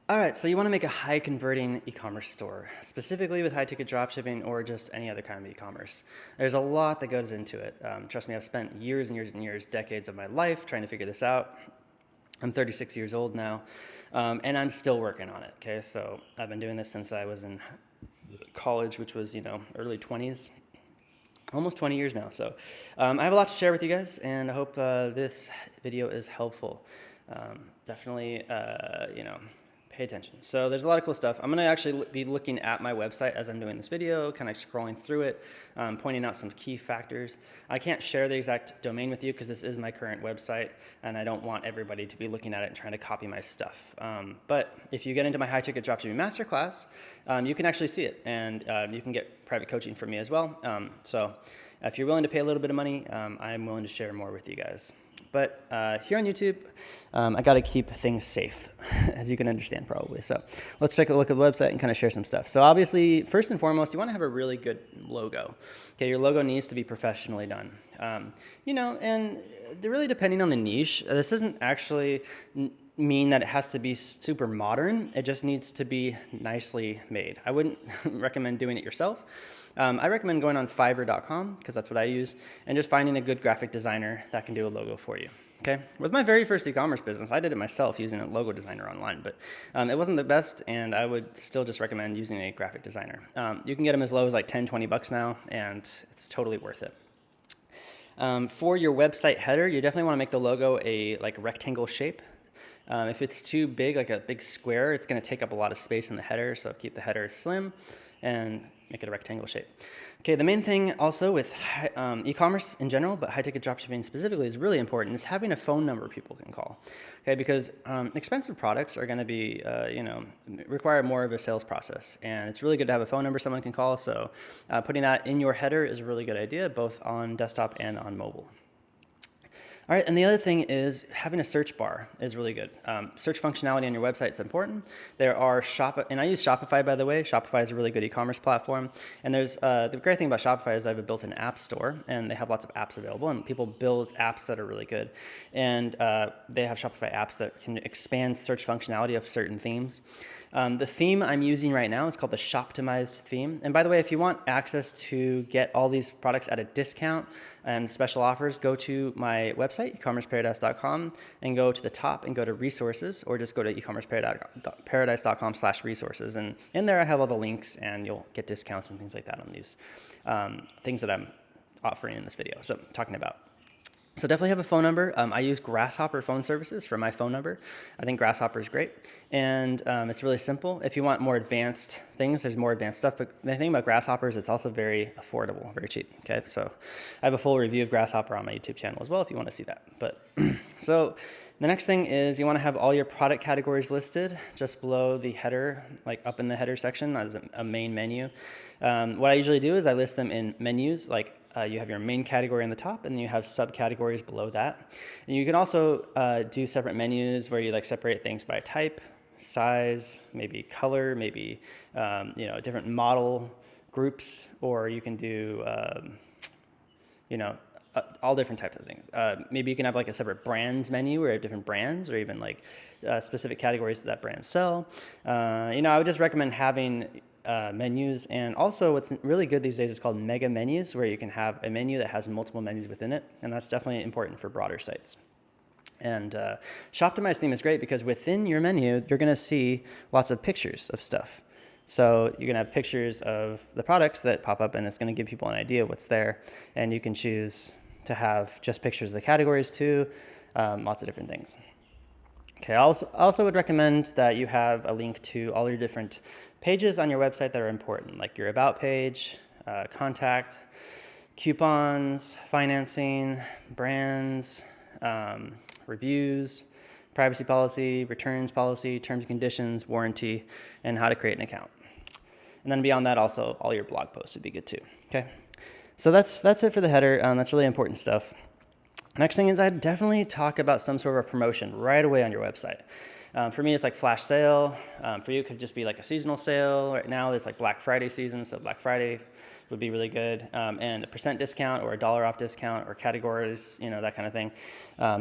All right, so you want to make a high converting e-commerce store, specifically with high ticket dropshipping or just any other kind of e-commerce. There's a lot that goes into it. Trust me, I've spent years and years and years, decades of my life trying to figure this out. I'm 36 years old now, and I'm still working on it. Okay, so I've been doing this since I was in college, which was early 20s, almost 20 years now. So I have a lot to share with you guys, and I hope this video is helpful. Definitely, pay attention. So there's a lot of cool stuff. I'm going to actually be looking at my website as I'm doing this video, kind of scrolling through it, pointing out some key factors. I can't share the exact domain with you because this is my current website, and I don't want everybody to be looking at it and trying to copy my stuff. But if you get into my high ticket dropshipping masterclass, you can actually see it, and you can get private coaching from me as well. So if you're willing to pay a little bit of money, I'm willing to share more with you guys. But here on YouTube, I got to keep things safe, as you can understand probably. So let's take a look at the website and kind of share some stuff. So obviously, first and foremost, you want to have a really good logo. Okay, your logo needs to be professionally done. And really depending on the niche, this doesn't actually mean that it has to be super modern. It just needs to be nicely made. I wouldn't recommend doing it yourself. I recommend going on Fiverr.com because that's what I use, and just finding a good graphic designer that can do a logo for you. Okay. With my very first e-commerce business, I did it myself using a logo designer online, but it wasn't the best, and I would still just recommend using a graphic designer. You can get them as low as like 10, 20 bucks now, and it's totally worth it. For your website header, you definitely want to make the logo a rectangle shape. If it's too big, like a big square, it's going to take up a lot of space in the header, so keep the header slim and make it a rectangle shape. Okay, the main thing also with e-commerce in general, but high-ticket dropshipping specifically is really important, is having a phone number people can call. Okay, because expensive products are going to be, require more of a sales process, and it's really good to have a phone number someone can call. So putting that in your header is a really good idea, both on desktop and on mobile. All right, and the other thing is having a search bar is really good. Search functionality on your website is important. There are and I use Shopify, by the way. Shopify is a really good e-commerce platform. And there's the great thing about Shopify is I have a built-in app store, and they have lots of apps available, and people build apps that are really good. And they have Shopify apps that can expand search functionality of certain themes. The theme I'm using right now is called the Shoptimized theme. And by the way, if you want access to get all these products at a discount and special offers, go to my website, eCommerceParadise.com, and go to the top and go to resources, or just go to eCommerceParadise.com/resources. And in there I have all the links, and you'll get discounts and things like that on these things that I'm offering in this video, so talking about. So definitely have a phone number. I use Grasshopper phone services for my phone number. I think Grasshopper is great, and it's really simple. If you want more advanced things, there's more advanced stuff, but the thing about Grasshopper is it's also very affordable, very cheap. Okay, so I have a full review of Grasshopper on my YouTube channel as well if you want to see that. But so the next thing is you want to have all your product categories listed just below the header, like up in the header section as a main menu. What I usually do is I list them in menus, like you have your main category on the top, and then you have subcategories below that. And you can also do separate menus where you separate things by type, size, maybe color, maybe different model groups, or you can do all different types of things. Maybe you can have a separate brands menu where you have different brands, or even specific categories that brands sell. I would just recommend having menus, and also what's really good these days is called mega menus, where you can have a menu that has multiple menus within it, and that's definitely important for broader sites. And Shoptimize theme is great because within your menu, you're going to see lots of pictures of stuff. So you're going to have pictures of the products that pop up, and it's going to give people an idea of what's there, and you can choose to have just pictures of the categories too, lots of different things. Okay, I also would recommend that you have a link to all your different pages on your website that are important, like your About page, contact, coupons, financing, brands, reviews, privacy policy, returns policy, terms and conditions, warranty, and how to create an account. And then beyond that, also all your blog posts would be good too. Okay, so that's it for the header. That's really important stuff. Next thing is I'd definitely talk about some sort of a promotion right away on your website. For me, it's like flash sale. For you, it could just be like a seasonal sale. Right now, there's like Black Friday season, so Black Friday would be really good. And a % discount or a $1 off discount or categories, that kind of thing.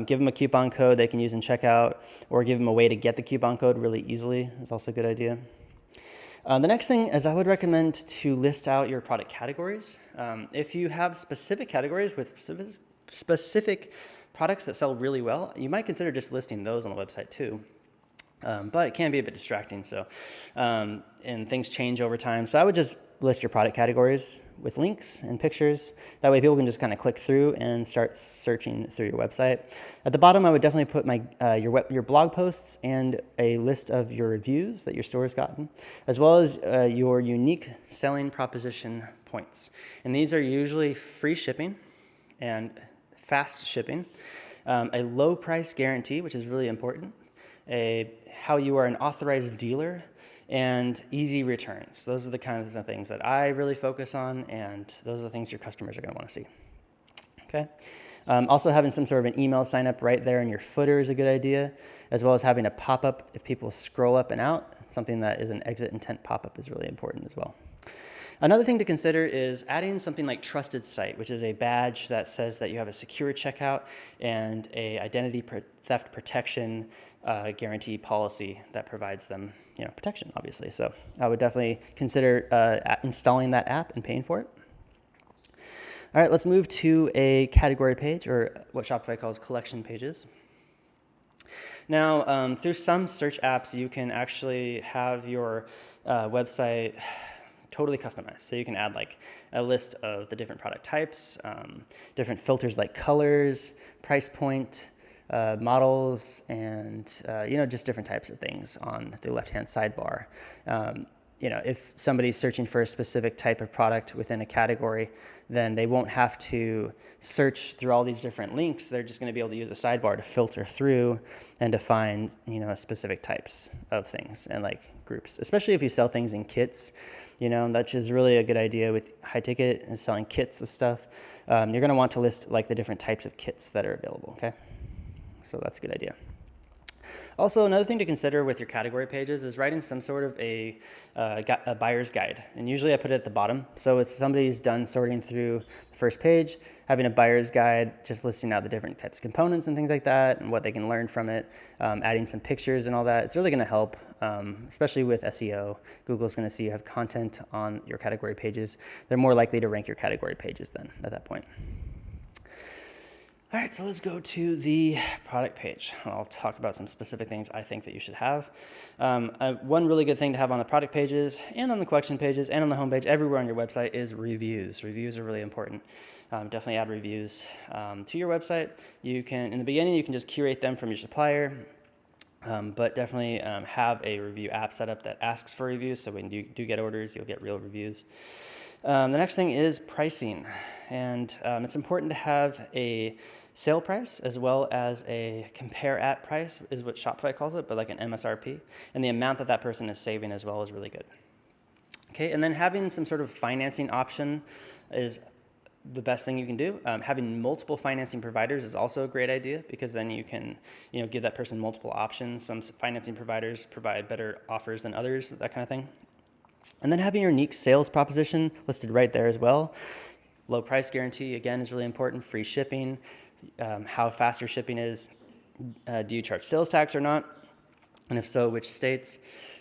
Give them a coupon code they can use in checkout, or give them a way to get the coupon code really easily is also a good idea. The next thing is I would recommend to list out your product categories. If you have specific categories with specific products that sell really well, you might consider just listing those on the website too. But it can be a bit distracting, and things change over time. So I would just list your product categories with links and pictures. That way people can just kind of click through and start searching through your website. At the bottom, I would definitely put your blog posts and a list of your reviews that your store has gotten, as well as your unique selling proposition points. And these are usually free shipping and fast shipping, a low price guarantee, which is really important, how you are an authorized dealer, and easy returns. Those are the kinds of things that I really focus on, and those are the things your customers are going to want to see. Okay. Also having some sort of an email sign up right there in your footer is a good idea, as well as having a pop-up if people scroll up and out. Something that is an exit intent pop-up is really important as well. Another thing to consider is adding something like Trusted Site, which is a badge that says that you have a secure checkout and a identity theft protection guarantee policy that provides them, protection, obviously. So I would definitely consider installing that app and paying for it. All right, let's move to a category page, or what Shopify calls collection pages. Now, through some search apps, you can actually have your website totally customized. So you can add like a list of the different product types, different filters like colors, price point, models, and just different types of things on the left-hand sidebar. If somebody's searching for a specific type of product within a category, then they won't have to search through all these different links. They're just going to be able to use the sidebar to filter through and to find, specific types of things and like groups, especially if you sell things in kits. That is really a good idea with high ticket and selling kits of stuff. You're going to want to list like the different types of kits that are available. Okay. So that's a good idea. Also, another thing to consider with your category pages is writing some sort of a buyer's guide. And usually I put it at the bottom. So if somebody's done sorting through the first page, having a buyer's guide, just listing out the different types of components and things like that and what they can learn from it, adding some pictures and all that. It's really going to help, especially with SEO. Google's going to see you have content on your category pages. They're more likely to rank your category pages then at that point. All right, so let's go to the product page. I'll talk about some specific things I think that you should have. One really good thing to have on the product pages and on the collection pages and on the homepage, everywhere on your website, is reviews. Reviews are really important. Definitely add reviews to your website. You can, in the beginning, you can just curate them from your supplier, but definitely have a review app set up that asks for reviews, so when you do get orders, you'll get real reviews. The next thing is pricing, and it's important to have a sale price as well as a compare at price is what Shopify calls it, but like an MSRP, and the amount that person is saving as well is really good. Okay, and then having some sort of financing option is the best thing you can do. Having multiple financing providers is also a great idea, because then you can give that person multiple options. Some financing providers provide better offers than others, that kind of thing. And then having your unique sales proposition listed right there as well. Low price guarantee, again, is really important. Free shipping, how fast your shipping is. Do you charge sales tax or not? And if so, which states?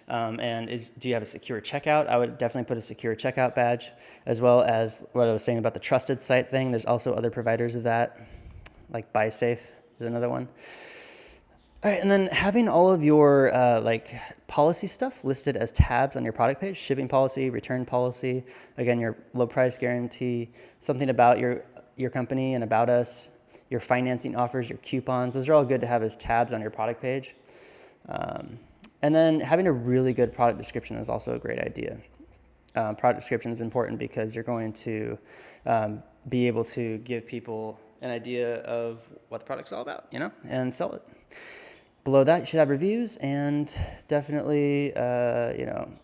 Do you have a secure checkout? I would definitely put a secure checkout badge, as well as what I was saying about the trusted site thing. There's also other providers of that, like BuySafe is another one. All right, and then having all of your policy stuff listed as tabs on your product page: shipping policy, return policy, again, your low price guarantee, something about your company and about us, your financing offers, your coupons. Those are all good to have as tabs on your product page. And then having a really good product description is also a great idea. Product description is important because you're going to be able to give people an idea of what the product's all about, and sell it. Below that, you should have reviews, and definitely,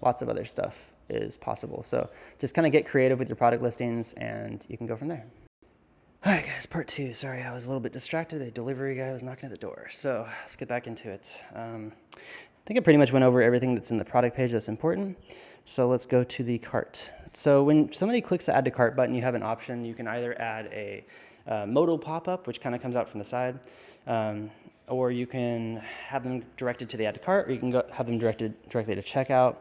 lots of other stuff is possible. So just kind of get creative with your product listings, and you can go from there. All right, guys, part two. Sorry, I was a little bit distracted. A delivery guy was knocking at the door. So let's get back into it. I think I pretty much went over everything that's in the product page that's important. So let's go to the cart. So when somebody clicks the add to cart button, you have an option. You can either add a modal pop-up, which kind of comes out from the side, or you can have them directed to the add to cart, or you can have them directed directly to checkout.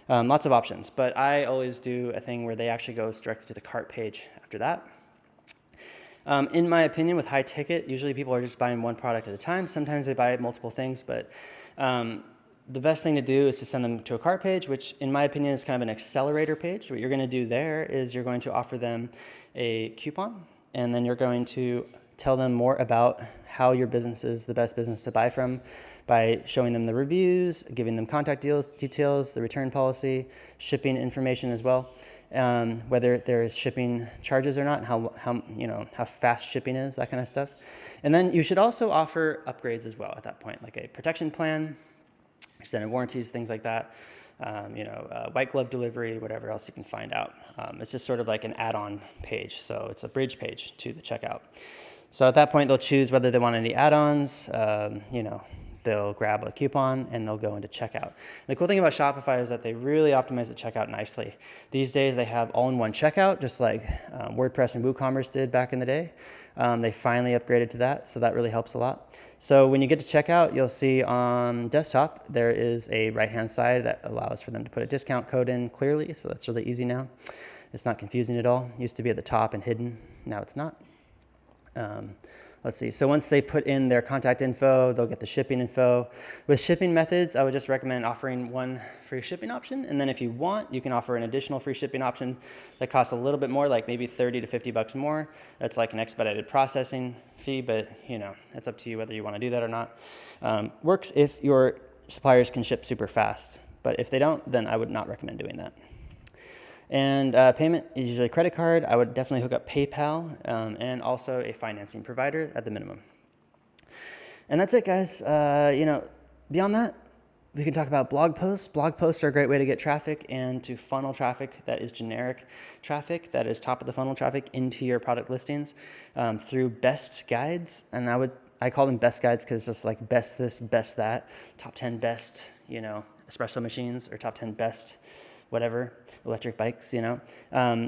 Lots of options, but I always do a thing where they actually go directly to the cart page after that. In my opinion, with high ticket, usually people are just buying one product at a time. Sometimes they buy multiple things, but the best thing to do is to send them to a cart page, which in my opinion is kind of an accelerator page. What you're going to do there is you're going to offer them a coupon, and then you're going to tell them more about how your business is the best business to buy from by showing them the reviews, giving them contact details, the return policy, shipping information as well, whether there is shipping charges or not, and how fast shipping is, that kind of stuff. And then you should also offer upgrades as well at that point, like a protection plan, extended warranties, things like that. White glove delivery, whatever else you can find out. It's just sort of like an add-on page. So it's a bridge page to the checkout. So at that point, they'll choose whether they want any add-ons, they'll grab a coupon and they'll go into checkout. The cool thing about Shopify is that they really optimize the checkout nicely. These days they have all-in-one checkout, just like WordPress and WooCommerce did back in the day. They finally upgraded to that, so that really helps a lot. So when you get to checkout, you'll see on desktop, there is a right-hand side that allows for them to put a discount code in clearly, so that's really easy now. It's not confusing at all. It used to be at the top and hidden, now it's not. Let's see, so once they put in their contact info, they'll get the shipping info. With shipping methods, I would just recommend offering one free shipping option. And then if you want, you can offer an additional free shipping option that costs a little bit more, like maybe 30 to 50 bucks more. That's like an expedited processing fee, but it's up to you whether you want to do that or not. Works if your suppliers can ship super fast, but if they don't, then I would not recommend doing that. And payment is usually a credit card. I would definitely hook up PayPal and also a financing provider at the minimum. And that's it, guys. Beyond that, we can talk about blog posts. Blog posts are a great way to get traffic and to funnel traffic that is generic traffic, that is top of the funnel traffic into your product listings through best guides. And I call them best guides because it's just like best this, best that, top 10 best, espresso machines, or top 10 best whatever, electric bikes,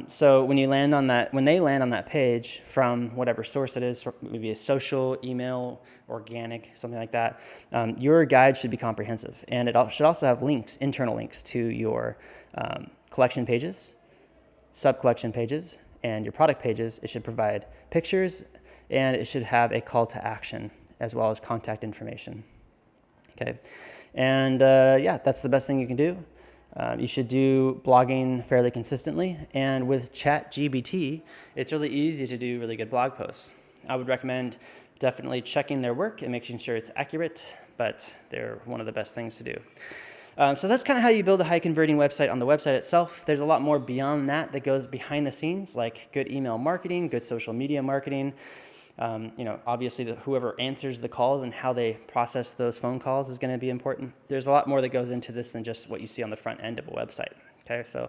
So when they land on that page from whatever source it is, maybe a social, email, organic, something like that, your guide should be comprehensive. And it should also have links, internal links to your collection pages, sub-collection pages, and your product pages. It should provide pictures, and it should have a call to action as well as contact information. Okay, and that's the best thing you can do. You should do blogging fairly consistently, and with ChatGPT, it's really easy to do really good blog posts. I would recommend definitely checking their work and making sure it's accurate, but they're one of the best things to do. So that's kind of how you build a high converting website on the website itself. There's a lot more beyond that goes behind the scenes, like good email marketing, good social media marketing. Obviously whoever answers the calls and how they process those phone calls is going to be important. There's a lot more that goes into this than just what you see on the front end of a website. Okay, so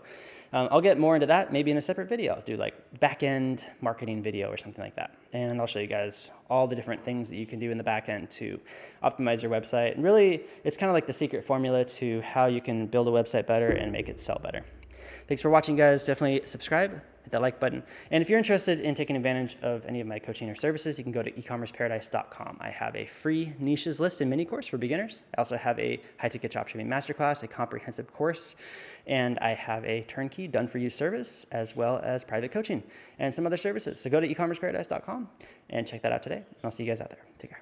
I'll get more into that maybe in a separate video. I'll do like back-end marketing video or something like that. And I'll show you guys all the different things that you can do in the back end to optimize your website. And really, it's kind of like the secret formula to how you can build a website better and make it sell better. Thanks for watching, guys. Definitely subscribe, hit that like button. And if you're interested in taking advantage of any of my coaching or services, you can go to eCommerceParadise.com. I have a free niches list and mini course for beginners. I also have a high-ticket dropshipping masterclass, a comprehensive course, and I have a turnkey done-for-you service, as well as private coaching and some other services. So go to eCommerceParadise.com and check that out today. And I'll see you guys out there. Take care.